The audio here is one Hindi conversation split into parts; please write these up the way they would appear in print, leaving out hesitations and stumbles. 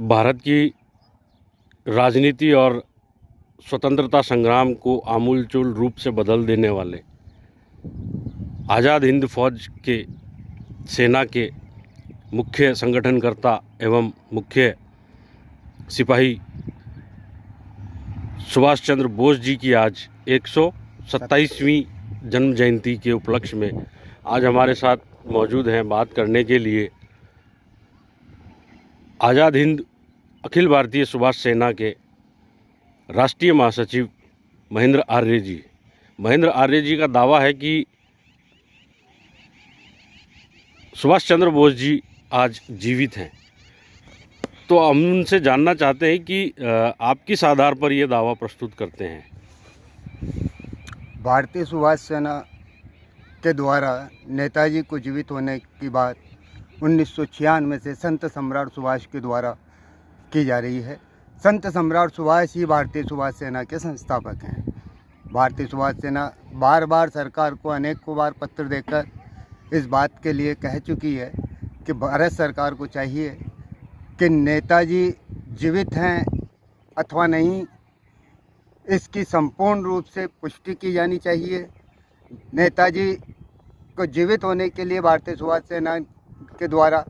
भारत की राजनीति और स्वतंत्रता संग्राम को आमूलचूल रूप से बदल देने वाले आज़ाद हिंद फौज के सेना के मुख्य संगठनकर्ता एवं मुख्य सिपाही सुभाष चंद्र बोस जी की आज 127वीं जन्म जयंती के उपलक्ष्य में आज हमारे साथ मौजूद हैं बात करने के लिए आज़ाद हिंद अखिल भारतीय सुभाष सेना के राष्ट्रीय महासचिव महेंद्र आर्य जी। महेंद्र आर्य जी का दावा है कि सुभाष चंद्र बोस जी आज जीवित हैं। तो हम उनसे जानना चाहते हैं कि आप किस आधार पर ये दावा प्रस्तुत करते हैं। भारतीय सुभाष सेना के द्वारा नेताजी को जीवित होने की बात 1996 से संत सम्राट सुभाष के द्वारा की जा रही है। संत सम्राट सुभाष ही भारतीय सुभाष सेना के संस्थापक हैं। भारतीय सुभाष सेना बार बार सरकार को अनेकों बार पत्र देकर इस बात के लिए कह चुकी है कि भारत सरकार को चाहिए कि नेताजी जीवित हैं अथवा नहीं, इसकी संपूर्ण रूप से पुष्टि की जानी चाहिए। नेताजी को जीवित होने के लिए भारतीय सुभाष सेना के द्वारा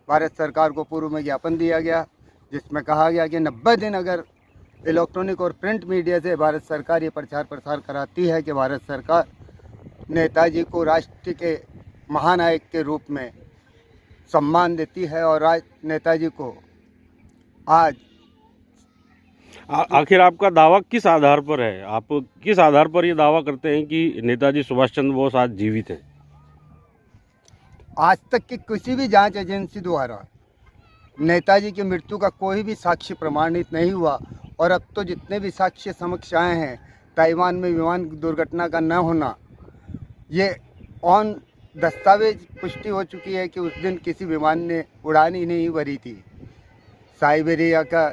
भारत सरकार को पूर्व में ज्ञापन दिया गया, जिसमें कहा गया कि 90 दिन अगर इलेक्ट्रॉनिक और प्रिंट मीडिया से भारत सरकार ये प्रचार प्रसार कराती है कि भारत सरकार नेताजी को राष्ट्र के महानायक के रूप में सम्मान देती है और नेताजी को आज आखिर आपका दावा किस आधार पर है? आप किस आधार पर ये दावा करते हैं कि नेताजी सुभाष चंद्र बोस आज जीवित हैं? आज तक की किसी भी जांच एजेंसी द्वारा नेताजी की मृत्यु का कोई भी साक्ष्य प्रमाणित नहीं हुआ और अब तो जितने भी साक्ष्य समक्ष आए हैं, ताइवान में विमान दुर्घटना का न होना, ये ऑन दस्तावेज पुष्टि हो चुकी है कि उस दिन किसी विमान ने उड़ान ही नहीं भरी थी साइबेरिया का,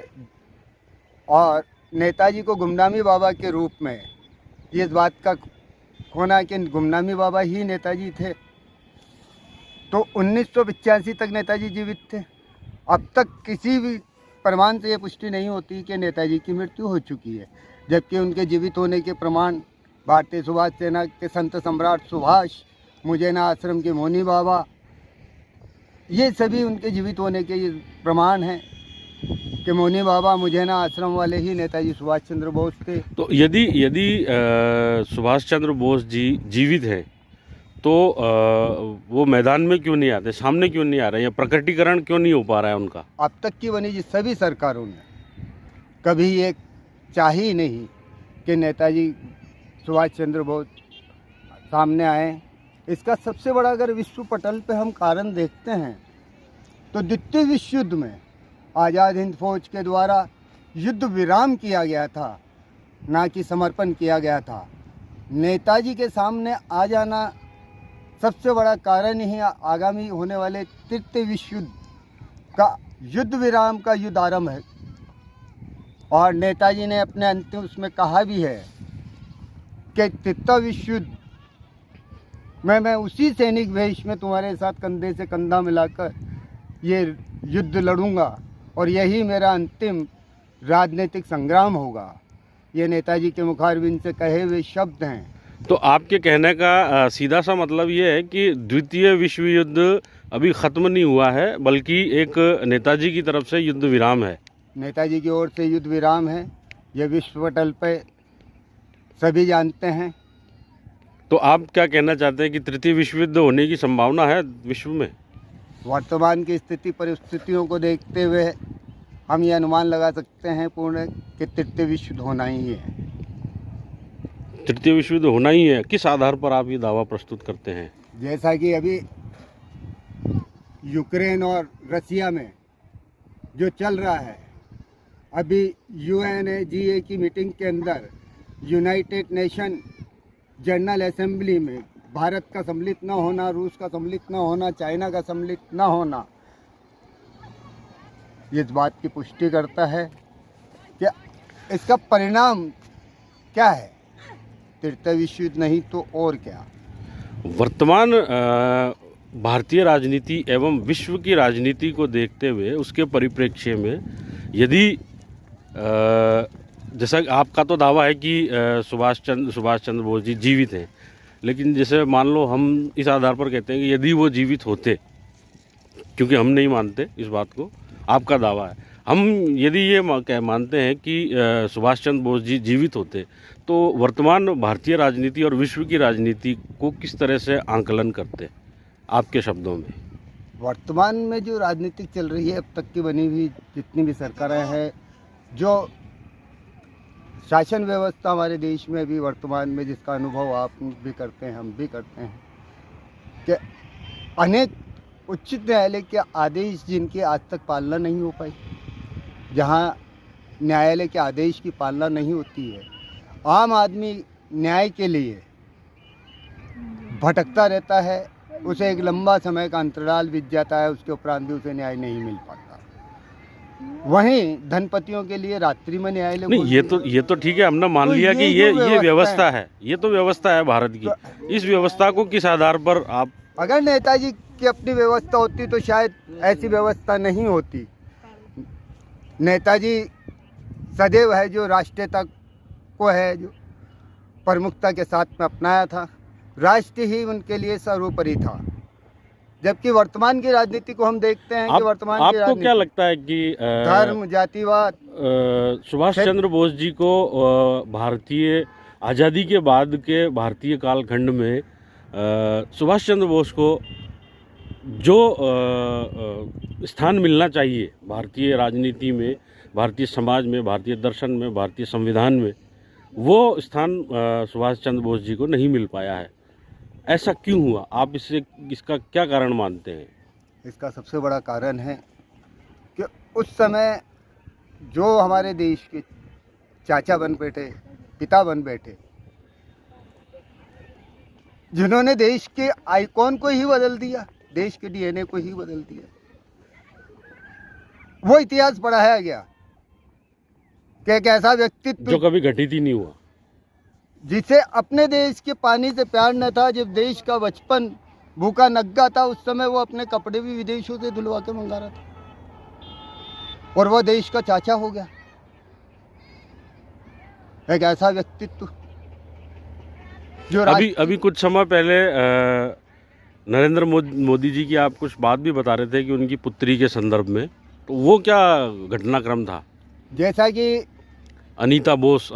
और नेताजी को गुमनामी बाबा के रूप में इस बात का होना कि गुमनामी बाबा ही नेताजी थे। तो 1985 तक नेताजी जीवित थे। अब तक किसी भी प्रमाण से ये पुष्टि नहीं होती कि नेताजी की मृत्यु हो चुकी है, जबकि उनके जीवित होने के प्रमाण भारतीय सुभाष सेना के संत सम्राट सुभाष, मुजैना आश्रम के मौनी बाबा, ये सभी उनके जीवित होने के प्रमाण हैं कि मौनी बाबा मुजैना आश्रम वाले ही नेताजी सुभाष चंद्र बोस थे। तो यदि सुभाष चंद्र बोस जी जीवित हैं तो वो मैदान में क्यों नहीं आते, सामने क्यों नहीं आ रहे हैं, प्रकटीकरण क्यों नहीं हो पा रहा है उनका? अब तक की बनी जिस सभी सरकारों ने कभी ये चाही नहीं कि नेताजी सुभाष चंद्र बोस सामने आए। इसका सबसे बड़ा अगर विश्व पटल पे हम कारण देखते हैं तो द्वितीय विश्व युद्ध में आज़ाद हिंद फौज के द्वारा युद्ध विराम किया गया था, ना कि समर्पण किया गया था। नेताजी के सामने आ जाना सबसे बड़ा कारण ही आगामी होने वाले तृतीय विश्व युद्ध का युद्ध विराम का युद्ध आरंभ है। और नेताजी ने अपने अंतिम उसमें कहा भी है कि तृतीय विश्व युद्ध में मैं उसी सैनिक वेश में तुम्हारे साथ कंधे से कंधा मिलाकर ये युद्ध लड़ूंगा और यही मेरा अंतिम राजनीतिक संग्राम होगा। ये नेताजी के मुखारबिन से कहे हुए शब्द हैं। तो आपके कहने का सीधा सा मतलब ये है कि द्वितीय विश्व युद्ध अभी ख़त्म नहीं हुआ है, बल्कि एक नेताजी की तरफ से युद्ध विराम है। नेताजी की ओर से युद्ध विराम है, ये विश्व पटल पे सभी जानते हैं। तो आप क्या कहना चाहते हैं कि तृतीय विश्व युद्ध होने की संभावना है विश्व में? वर्तमान की स्थिति परिस्थितियों को देखते हुए हम ये अनुमान लगा सकते हैं पूर्ण कि तृतीय विश्व युद्ध होना ही है। तृतीय विश्व युद्ध होना ही है। किस आधार पर आप ये दावा प्रस्तुत करते हैं? जैसा कि अभी यूक्रेन और रसिया में जो चल रहा है, अभी UNAGA की मीटिंग के अंदर यूनाइटेड नेशन जनरल असेंबली में भारत का सम्मिलित न होना, रूस का सम्मिलित न होना, चाइना का सम्मिलित न होना, इस बात की पुष्टि करता है कि इसका परिणाम क्या है, तृतीय विश्व युद्ध नहीं तो और क्या। वर्तमान भारतीय राजनीति एवं विश्व की राजनीति को देखते हुए उसके परिप्रेक्ष्य में यदि जैसा आपका तो दावा है कि सुभाष चंद्र बोस जी जीवित हैं, लेकिन जैसे मान लो हम इस आधार पर कहते हैं कि यदि वो जीवित होते, क्योंकि हम नहीं मानते इस बात को, आपका दावा है, हम यदि ये मानते हैं कि सुभाष चंद्र बोस जी जीवित होते तो वर्तमान भारतीय राजनीति और विश्व की राजनीति को किस तरह से आंकलन करते, आपके शब्दों में? वर्तमान में जो राजनीति चल रही है, अब तक की बनी हुई जितनी भी सरकारें हैं, जो शासन व्यवस्था हमारे देश में भी वर्तमान में जिसका अनुभव आप भी करते हैं, हम भी करते हैं, कि अनेक उच्च न्यायालय के आदेश जिनकी आज तक पालना नहीं हो पाई, जहां न्यायालय के आदेश की पालना नहीं होती है, आम आदमी न्याय के लिए भटकता रहता है, उसे एक लंबा समय का अंतराल बीत जाता है, उसके उपरांत भी उसे न्याय नहीं मिल पाता। वहीं धनपतियों के लिए रात्रि में न्यायालय नहीं, ये तो ठीक है, हमने मान लिया कि ये व्यवस्था है, ये तो व्यवस्था है भारत की। इस व्यवस्था को किस आधार पर आप, अगर नेताजी की अपनी व्यवस्था होती तो शायद ऐसी व्यवस्था नहीं होती। नेताजी सदैव है जो राष्ट्रीयता को है जो प्रमुखता के साथ में अपनाया था, राष्ट्र ही उनके लिए सर्वोपरि था। जबकि वर्तमान की राजनीति को हम देखते हैं कि वर्तमान की आपको क्या लगता है कि धर्म, जातिवाद, सुभाष चंद्र बोस जी को भारतीय आज़ादी के बाद के भारतीय कालखंड में सुभाष चंद्र बोस को जो स्थान मिलना चाहिए भारतीय राजनीति में, भारतीय समाज में, भारतीय दर्शन में, भारतीय संविधान में, वो स्थान सुभाष चंद्र बोस जी को नहीं मिल पाया है, ऐसा क्यों हुआ? आप इसका क्या कारण मानते हैं? इसका सबसे बड़ा कारण है कि उस समय जो हमारे देश के चाचा बन बैठे, पिता बन बैठे, जिन्होंने देश के आइकॉन को ही बदल दिया, देश के डीएनए को ही बदल दिया, वो इतिहास पढ़ाया गया कि एक ऐसा व्यक्तित्व जो कभी घटित ही नहीं हुआ, जिसे अपने देश के पानी से प्यार न था। जब देश का बचपन भूखा नंगा था, उस समय वो अपने कपड़े भी विदेशों से धुलवा के मंगा रहा था, और वो देश का चाचा हो गया। एक ऐसा व्यक्तित्व जो अभी कुछ समय पहले नरेंद्र मोदी जी की आप कुछ बात भी बता रहे थे कि उनकी पुत्री के संदर्भ में, तो वो क्या घटनाक्रम था? जैसा कि अनीता बोस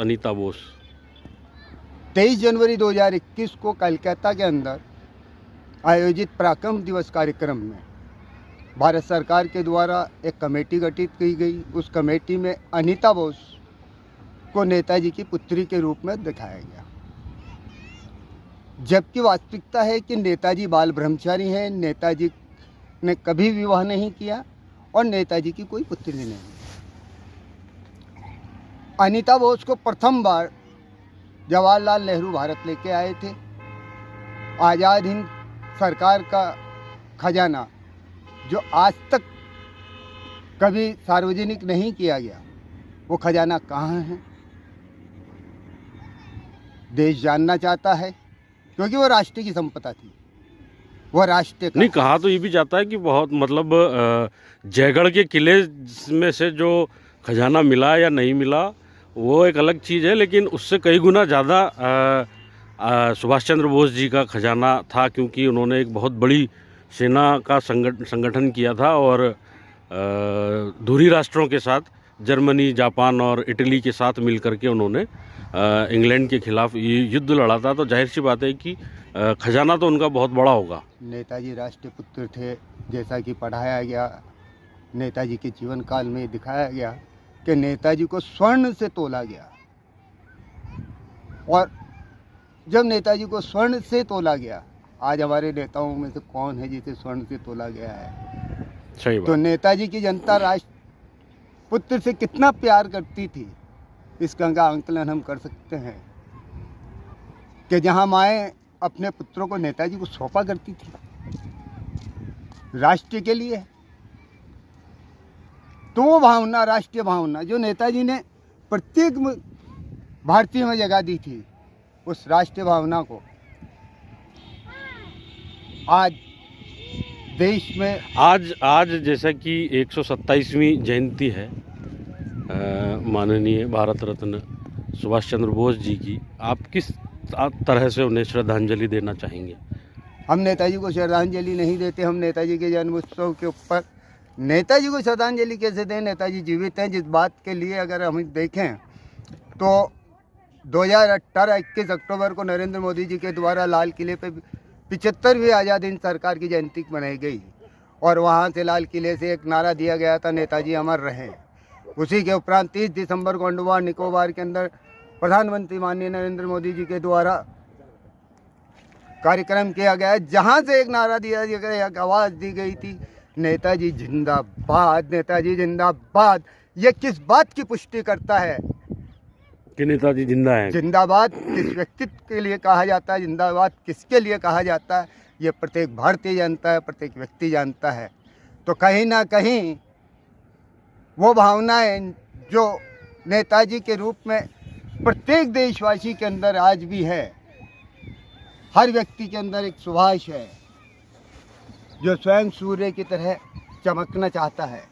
23 जनवरी 2021 को कलकत्ता के अंदर आयोजित पराक्रम दिवस कार्यक्रम में भारत सरकार के द्वारा एक कमेटी गठित की गई। उस कमेटी में अनीता बोस को नेताजी की पुत्री के रूप में दिखाया गया, जबकि वास्तविकता है कि नेताजी बाल ब्रह्मचारी हैं, नेताजी ने कभी विवाह नहीं किया और नेताजी की कोई पुत्री नहीं। अनीता बोस को प्रथम बार जवाहरलाल नेहरू भारत लेके आए थे। आज़ाद हिंद सरकार का खजाना जो आज तक कभी सार्वजनिक नहीं किया गया, वो खजाना कहाँ है, देश जानना चाहता है, क्योंकि वो राष्ट्र की संपदा थी, वो राष्ट्र नहीं। कहा तो ये भी जाता है कि बहुत मतलब जयगढ़ के किले में से जो खजाना मिला या नहीं मिला वो एक अलग चीज़ है, लेकिन उससे कई गुना ज़्यादा सुभाष चंद्र बोस जी का खजाना था, क्योंकि उन्होंने एक बहुत बड़ी सेना का संगठन किया था और धुरी राष्ट्रों के साथ, जर्मनी, जापान और इटली के साथ मिलकर के उन्होंने इंग्लैंड के खिलाफ युद्ध लड़ा था। तो जाहिर सी बात है कि खजाना तो उनका बहुत बड़ा होगा। नेताजी राष्ट्रपुत्र थे, जैसा कि पढ़ाया गया, नेताजी के जीवन काल में दिखाया गया कि नेताजी को स्वर्ण से तोला गया, और जब नेताजी को स्वर्ण से तोला गया, आज हमारे नेताओं में से कौन है जिसे स्वर्ण से तोला गया है? सही बात। तो नेताजी की जनता राष्ट्रपुत्र से कितना प्यार करती थी, इसका आंकलन हम कर सकते हैं कि जहां माएँ अपने पुत्रों को नेताजी को सौंपा करती थी राष्ट्र के लिए, तो वो भावना, राष्ट्रीय भावना जो नेताजी ने प्रत्येक भारतीय में जगह दी थी, उस राष्ट्रीय भावना को आज देश में आज जैसा कि 127वीं जयंती है, माननीय भारत रत्न सुभाष चंद्र बोस जी की आप किस तरह से उन्हें श्रद्धांजलि देना चाहेंगे? हम नेताजी को श्रद्धांजलि नहीं देते। हम नेताजी के जन्म उत्सव के ऊपर नेताजी को श्रद्धांजलि कैसे दें? नेताजी जीवित हैं। जिस बात के लिए अगर हम देखें तो 2018 21 अक्टूबर को नरेंद्र मोदी जी के द्वारा लाल किले पे 75वीं आज़ाद हिंद सरकार की जयंती मनाई गई और वहाँ से लाल किले से एक नारा दिया गया था, नेताजी अमर रहें। उसी के उपरांत 30 दिसंबर को अंडमान निकोबार के अंदर प्रधानमंत्री माननीय नरेंद्र मोदी जी के द्वारा कार्यक्रम किया गया, जहाँ से एक नारा दिया गया, एक आवाज़ दी गई थी, नेताजी जिंदाबाद, नेताजी जिंदाबाद। ये किस बात की पुष्टि करता है कि नेताजी जिंदा हैं? जिंदाबाद किस व्यक्तित्व के लिए कहा जाता है, जिंदाबाद किसके लिए कहा जाता है, ये प्रत्येक भारतीय जानता है, प्रत्येक व्यक्ति जानता है। तो कहीं ना कहीं वो भावनाएं जो नेताजी के रूप में प्रत्येक देशवासी के अंदर आज भी है, हर व्यक्ति के अंदर एक सुभाष है जो स्वयं सूर्य की तरह चमकना चाहता है।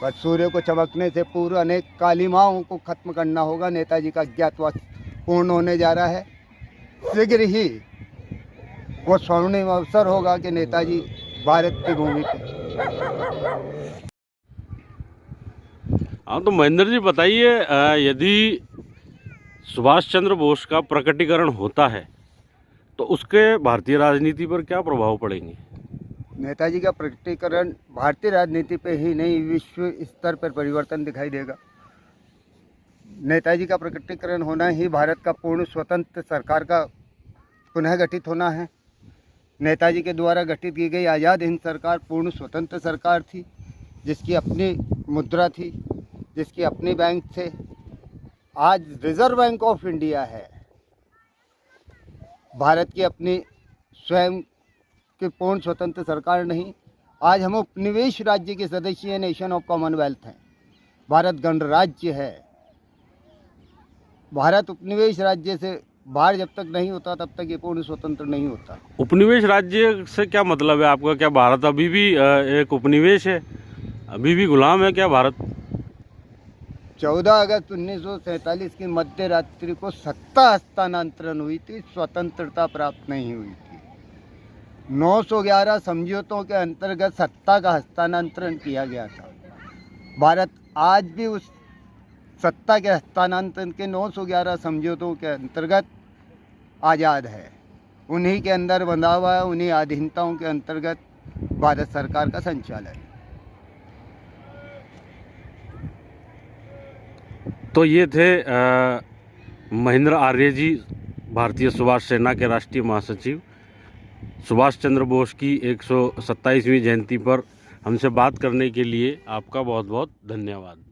पर सूर्य को चमकने से पूर्व अनेक कालिमाओं को खत्म करना होगा। नेताजी का अज्ञातवास पूर्ण होने जा रहा है। शीघ्र ही वो स्वर्णिम अवसर होगा कि नेताजी भारत की भूमि पे। हाँ, तो महेंद्र जी बताइए, यदि सुभाष चंद्र बोस का प्रकटीकरण होता है तो उसके भारतीय राजनीति पर क्या प्रभाव पड़ेंगे? नेताजी का प्रकटीकरण भारतीय राजनीति पे ही नहीं, विश्व स्तर पर परिवर्तन दिखाई देगा। नेताजी का प्रकटीकरण होना ही भारत का पूर्ण स्वतंत्र सरकार का पुनः गठित होना है। नेताजी के द्वारा गठित की गई आज़ाद हिंद सरकार पूर्ण स्वतंत्र सरकार थी, जिसकी अपनी मुद्रा थी, जिसकी अपनी बैंक थे। आज रिजर्व बैंक ऑफ इंडिया है। भारत की अपनी स्वयं की पूर्ण स्वतंत्र सरकार नहीं। आज हम उपनिवेश राज्य के सदस्य, नेशन ऑफ कॉमनवेल्थ हैं। भारत गणराज्य है। भारत उपनिवेश राज्य से बाहर जब तक नहीं होता तब तक ये पूर्ण स्वतंत्र नहीं होता। उपनिवेश राज्य से क्या मतलब है आपका? क्या भारत अभी भी एक उपनिवेश है? अभी भी गुलाम है क्या भारत? 14 अगस्त 1947 की मध्य रात्रि को सत्ता हस्तांतरण हुई थी, स्वतंत्रता प्राप्त नहीं हुई थी। 911 समझौतों के अंतर्गत सत्ता का हस्तांतरण किया गया था। भारत आज भी उस सत्ता के हस्तांतरण के 911 समझौतों के अंतर्गत आज़ाद है। उन्हीं के अंदर बंधा हुआ है, उन्हीं अधीनताओं के अंतर्गत भारत सरकार का संचालन। तो ये थे महेंद्र आर्य जी, भारतीय सुभाष सेना के राष्ट्रीय महासचिव। सुभाष चंद्र बोस की 127वीं जयंती पर हमसे बात करने के लिए आपका बहुत बहुत धन्यवाद।